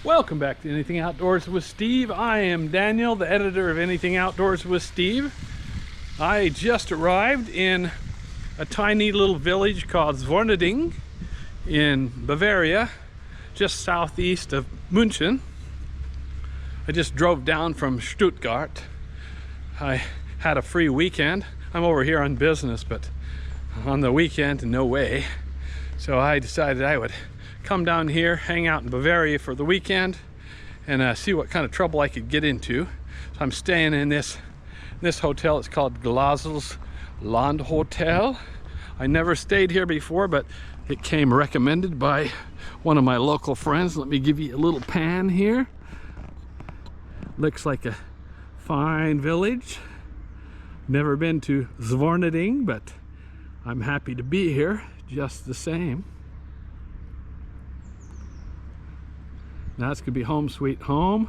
Welcome back to Anything Outdoors with Steve. I am Daniel, the editor of Anything Outdoors with Steve. I just arrived in a tiny little village called Zorneding in Bavaria, just southeast of Munich. I just drove down from Stuttgart. I had a free weekend. I'm over here on business, but on the weekend, no way. So I decided I would come down here, hang out in Bavaria for the weekend, and see what kind of trouble I could get into. So I'm staying in this hotel. It's called Glazels Land Hotel. I never stayed here before, but it came recommended by one of my local friends. Let me give you a little pan here. Looks like a fine village. Never been to Zorneding, but I'm happy to be here just the same. Now it's gonna be home sweet home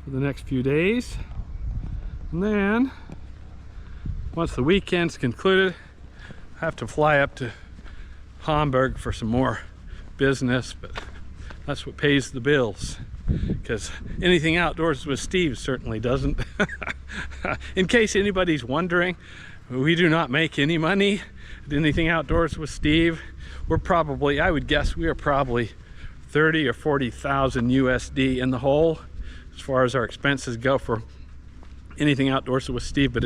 for the next few days. And then, once the weekend's concluded, I have to fly up to Hamburg for some more business, but that's what pays the bills. Because Anything Outdoors with Steve certainly doesn't. In case anybody's wondering, we do not make any money at Anything Outdoors with Steve. We're probably, I would guess we are probably 30 or 40,000 USD in the hole as far as our expenses go for Anything Outdoors with Steve. But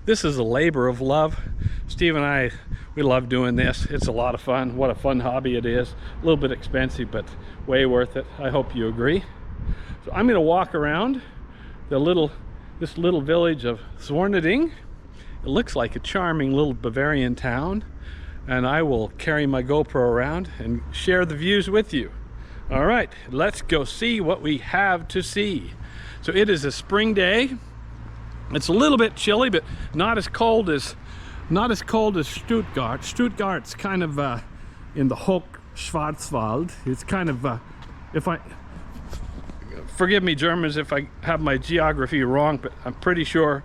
this is a labor of love. Steve and I, we love doing this. It's a lot of fun. What a fun hobby it is. A little bit expensive, but way worth it. I hope you agree. So I'm going to walk around this little village of Zorneding. It looks like a charming little Bavarian town, and I will carry my GoPro around and share the views with you. All right, let's go see what we have to see. So it is a spring day. It's a little bit chilly, but not as cold as Stuttgart. Stuttgart's kind of in the Hochschwarzwald. It's kind of forgive me Germans if I have my geography wrong, but I'm pretty sure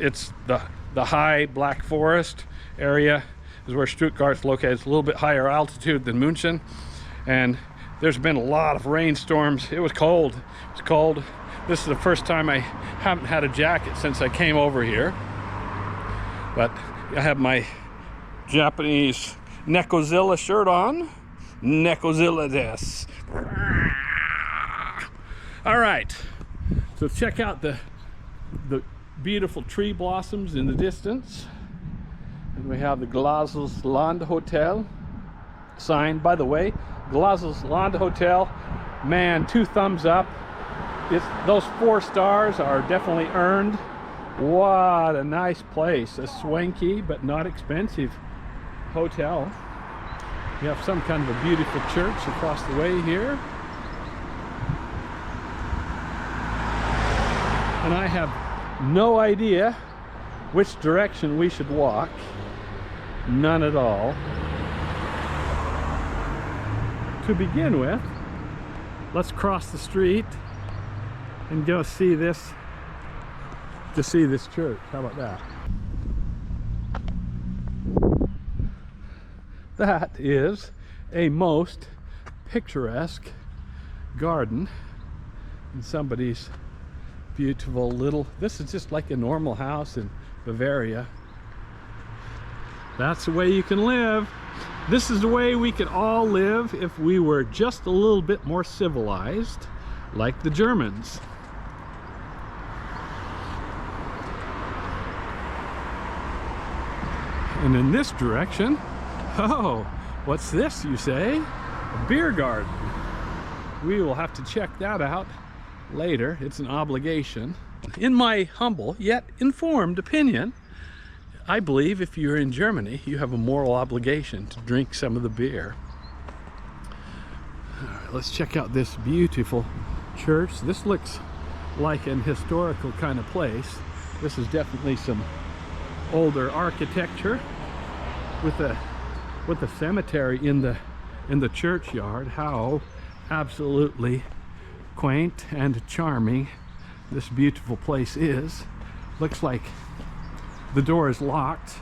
it's the high Black Forest area is where Stuttgart's located. It's a little bit higher altitude than Munich, and there's been a lot of rainstorms. It was cold. It was cold. This is the first time I haven't had a jacket since I came over here. But I have my Japanese Nekozilla shirt on. Nekozilla des. All right. So check out the beautiful tree blossoms in the distance. And we have the Glazels Land Hotel sign. By the way, Glazels Land Hotel, man, 2 thumbs up. Those 4 stars are definitely earned. What a nice place. A swanky but not expensive hotel. You have some kind of a beautiful church across the way here. And I have no idea which direction we should walk. None at all. To begin with, let's cross the street and go see this church. How about that? That is a most picturesque garden in somebody's beautiful little, this is just like a normal house in Bavaria. That's the way you can live. This is the way we could all live if we were just a little bit more civilized, like the Germans. And in this direction, oh, what's this, you say? A beer garden. We will have to check that out later. It's an obligation. In my humble yet informed opinion, I believe if you're in Germany, you have a moral obligation to drink some of the beer. All right, let's check out this beautiful church. This looks like an historical kind of place. This is definitely some older architecture with a cemetery in the churchyard. How absolutely quaint and charming this beautiful place is. Looks like the door is locked.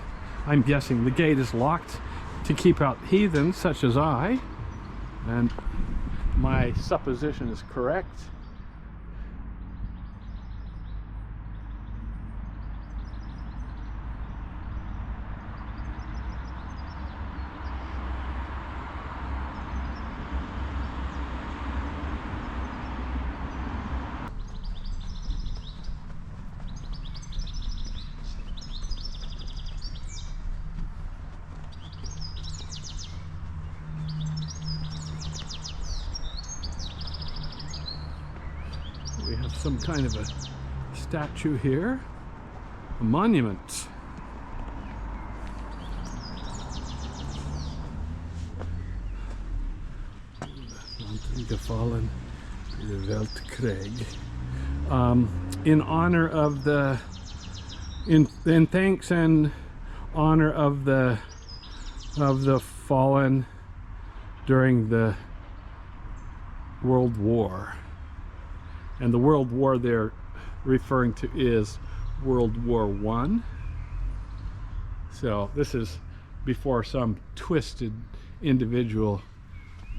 I'm guessing the gate is locked to keep out heathens such as I. And my supposition is correct. We have some kind of a statue here, a monument. Gefallen, the Weltkrieg. In honor of the, in thanks and honor of the fallen during the World War. And the World War they're referring to is World War I. So this is before some twisted individual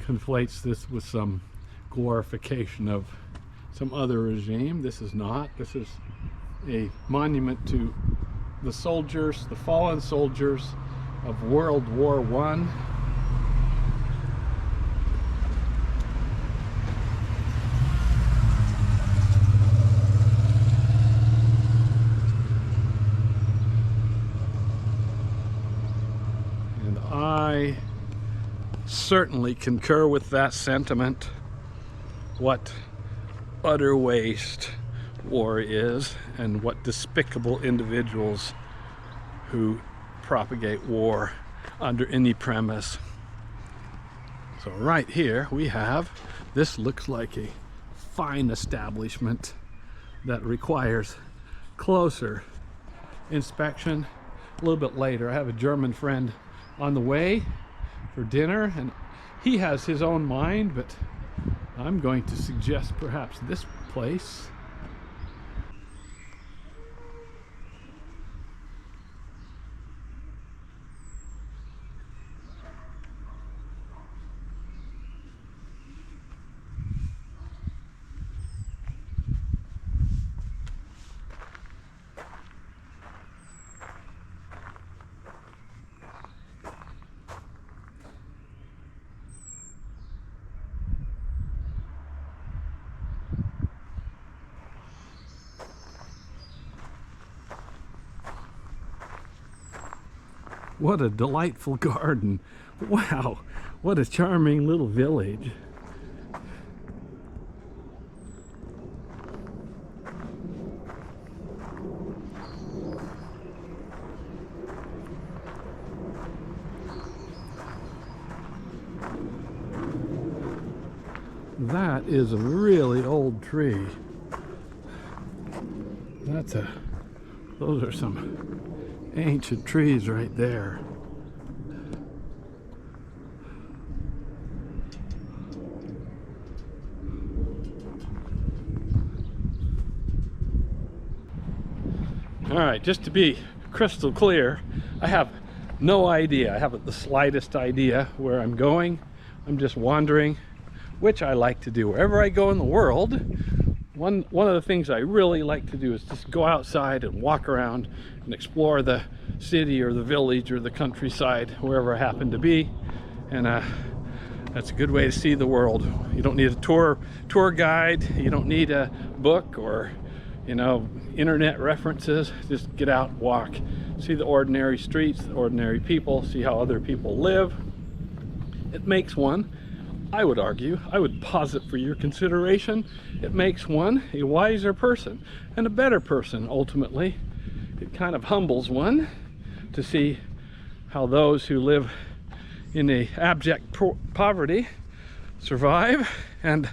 conflates this with some glorification of some other regime. This is not. This is a monument to the soldiers, the fallen soldiers of World War I. I certainly concur with that sentiment. What utter waste war is, and what despicable individuals who propagate war under any premise. So right here we have, this looks like a fine establishment that requires closer inspection. A little bit later, I have a German friend on the way for dinner, and he has his own mind, but I'm going to suggest perhaps this place. What a delightful garden. Wow, what a charming little village. That is a really old tree. Those are some ancient trees right there. All right, just to be crystal clear, I have no idea. I haven't the slightest idea where I'm going. I'm just wandering, which I like to do wherever I go in the world. One of the things I really like to do is just go outside and walk around and explore the city or the village or the countryside, wherever I happen to be. And that's a good way to see the world. You don't need a tour guide. You don't need a book or, you know, internet references. Just get out, walk, see the ordinary streets, the ordinary people, see how other people live. It makes one, I would argue, I would posit for your consideration, it makes one a wiser person and a better person ultimately. It kind of humbles one to see how those who live in a abject poverty survive, and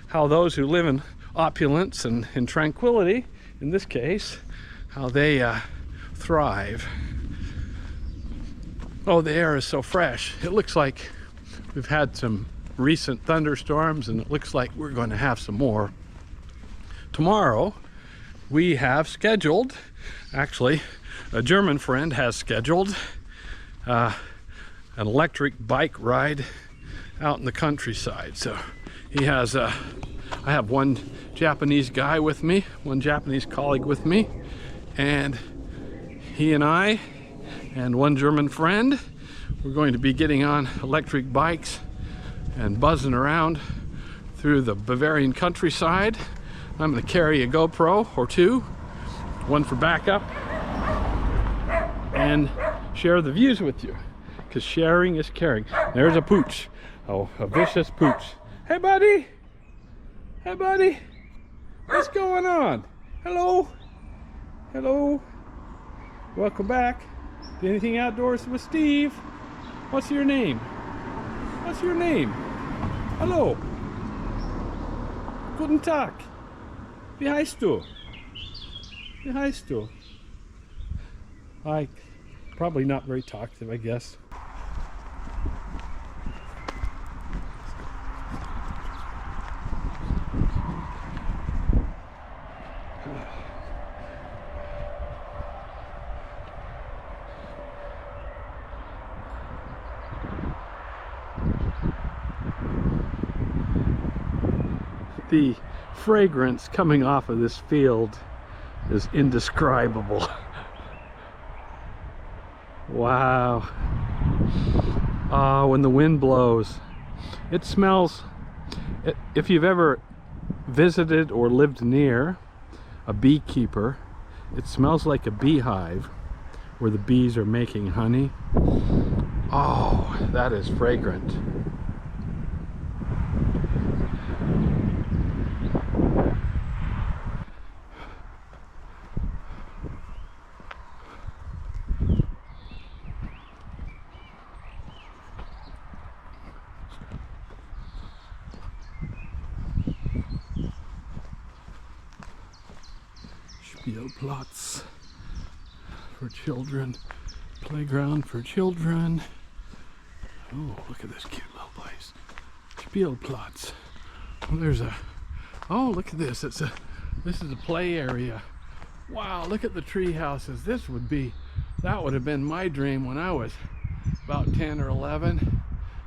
how those who live in opulence and in tranquility, in this case, how they thrive. Oh, the air is so fresh. It looks like we've had some recent thunderstorms, and it looks like we're going to have some more. Tomorrow we have scheduled, actually a German friend has scheduled an electric bike ride out in the countryside. So He has I have one Japanese guy with me, one Japanese colleague with me, and he and I and one German friend, we're going to be getting on electric bikes and buzzing around through the Bavarian countryside. I'm going to carry a GoPro or two, one for backup, and share the views with you, because sharing is caring. There's a pooch, oh, a vicious pooch. Hey buddy, hey buddy, what's going on? Hello, hello, welcome back to Anything Outdoors with Steve. What's your name? What's your name? Hello. Guten Tag. Wie heißt du? Wie heißt du? Probably not very talkative, I guess. The fragrance coming off of this field is indescribable. Wow. When the wind blows, it smells. If you've ever visited or lived near a beekeeper, it smells like a beehive where the bees are making honey. Oh, that is fragrant. Spielplatz for children, playground for children. Oh, look at this cute little place. Spielplatz. Oh, look at this. This is a play area. Wow, look at the tree houses. That would have been my dream when I was about 10 or 11.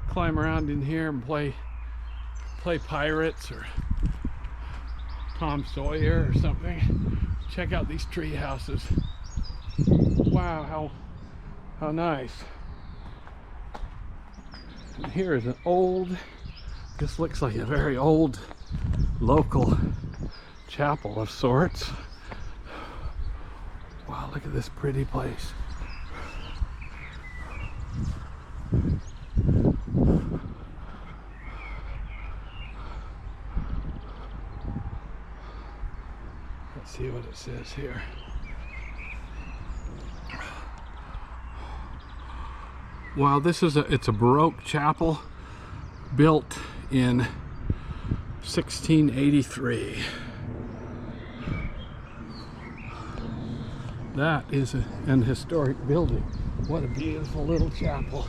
Climb around in here and play pirates or Tom Sawyer or something. Check out these tree houses. Wow, how nice. And here is this looks like a very old local chapel of sorts. Wow, look at this pretty place. Let's see what it says here. Wow, it's a Baroque chapel built in 1683. That is an historic building. What a beautiful little chapel.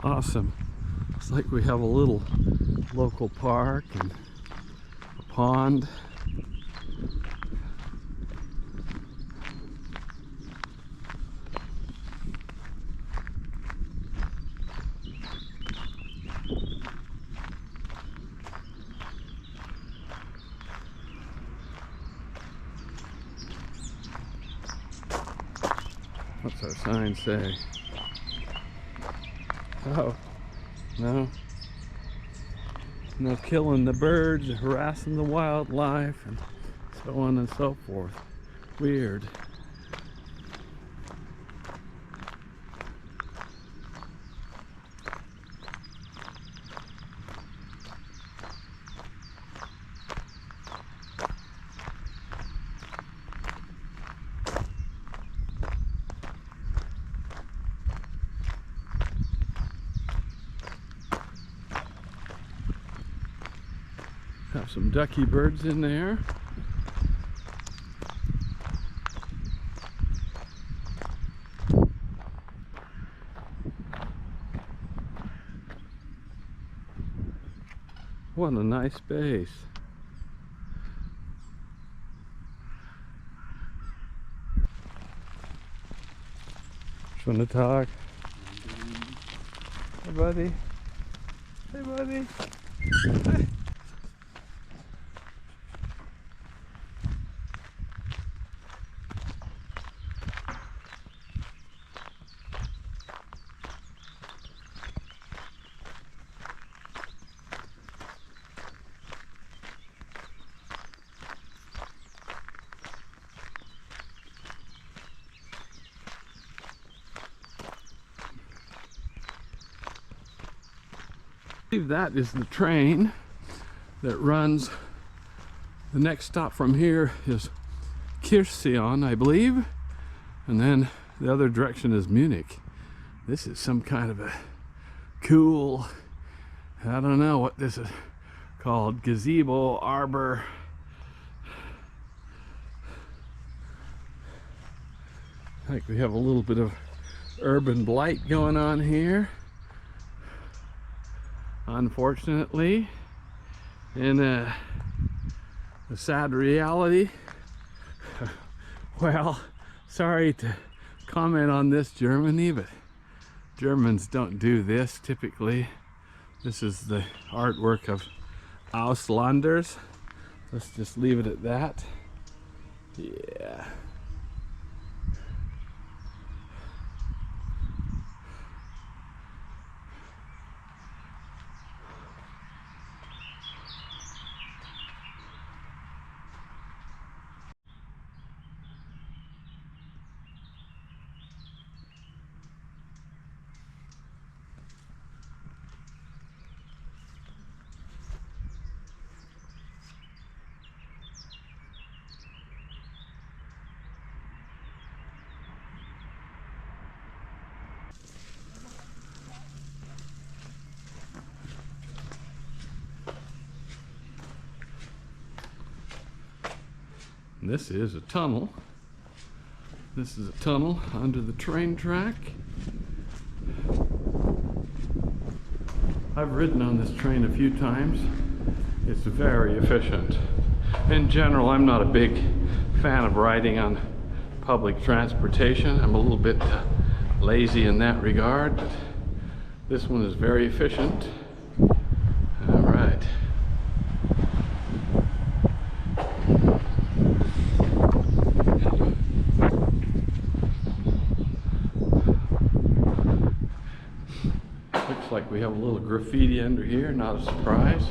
Awesome. Looks like we have a little local park and a pond. What's our sign say? Oh, no killing the birds, harassing the wildlife, and so on and so forth. Weird. Have some ducky birds in there. What a nice space. Schönen Tag. Hey buddy. Hey buddy. Hey. That is the train that runs. The next stop from here is Kirchseon, I believe, and then the other direction is Munich. This is some kind of a cool, I don't know what this is called, gazebo, arbor. I think we have a little bit of urban blight going on here. Unfortunately, in a sad reality. Well, sorry to comment on this, Germany, but Germans don't do this typically. This is the artwork of Auslanders. Let's just leave it at that. Yeah. This is a tunnel. This is a tunnel under the train track. I've ridden on this train a few times. It's very efficient. In general, I'm not a big fan of riding on public transportation. I'm a little bit lazy in that regard, but this one is very efficient. All right. Like we have a little graffiti under here, not a surprise.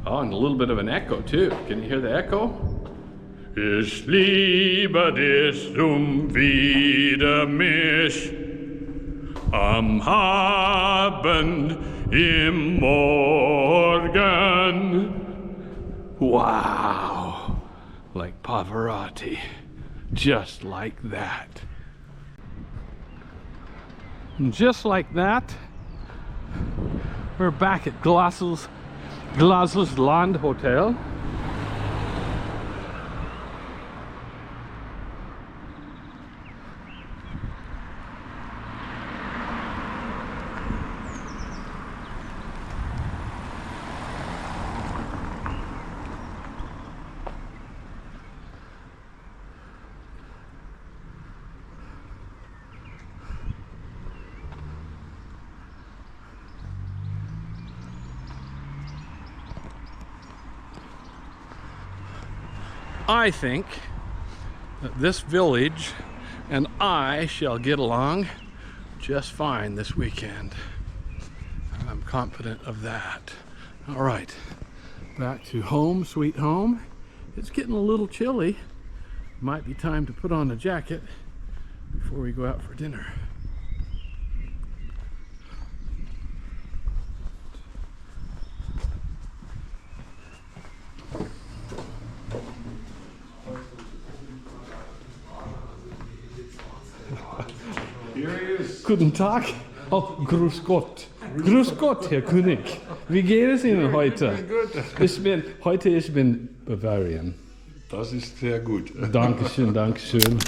Oh, and a little bit of an echo too. Can you hear the echo? Ich liebe dich wieder mich am Abend im Morgen. Wow, like Pavarotti, just like that. And just like that, we're back at Glassel's Land Hotel. I think that this village and I shall get along just fine this weekend. I'm confident of that. All right, back to home, sweet home. It's getting a little chilly. Might be time to put on a jacket before we go out for dinner. Here he is. Guten Tag. Oh, grüß Gott. Grüß Gott, Herr König. Wie geht es Ihnen heute? Gut. Heute ich bin Bavarian. Das ist sehr gut. Dankeschön, Dankeschön.